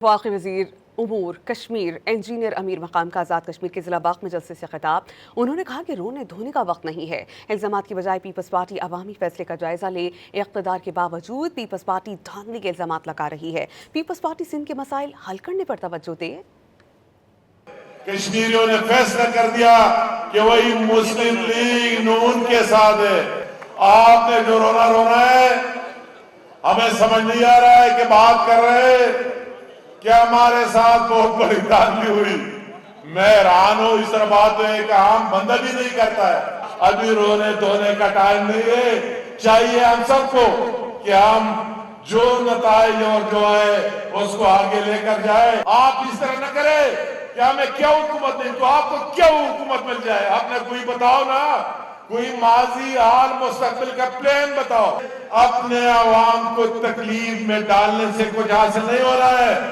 वाक़ई वज़ीर उमूर कश्मीर इंजीनियर अमीर मकाम का आज़ाद कश्मीर के ज़िला बाग में जलसे से खिताब। उन्होंने कहा कि रोने धोने का वक्त नहीं है। इल्ज़ामात की बजाय पीपल्स पार्टी अवामी फैसले का जायज़ा ले। इक़्तिदार के बावजूद पीपल्स पार्टी धांधली के इल्ज़ामात लगा रही है। पीपल्स पार्टी सिंध के मसाइल हल करने पर तवज्जो दे। कश्मीरियों ने फैसला कर दिया कि वही मुस्लिम लीग नून के साथ है। आपने जो रोना रोना है, हमें समझ नहीं आ रहा है कि बात कर रहे हैं क्या हमारे साथ बहुत बड़ी धांधली हुई। मैं हैरान हूं, इस तरह बात है कि आम बंदा भी नहीं करता है। अभी रोने धोने का टाइम नहीं है। चाहिए हम सबको कि हम जो नताइज और जो है उसको आगे लेकर जाए। आप इस तरह न करें कि हमें क्या हुकूमत नहीं तो आपको क्या हुकूमत मिल जाए। आपने कोई बताओ ना, कोई माजी हाल मुस्तकबिल का प्लान बताओ। अपने आवाम को तकलीफ में डालने से कुछ हासिल नहीं हो रहा है।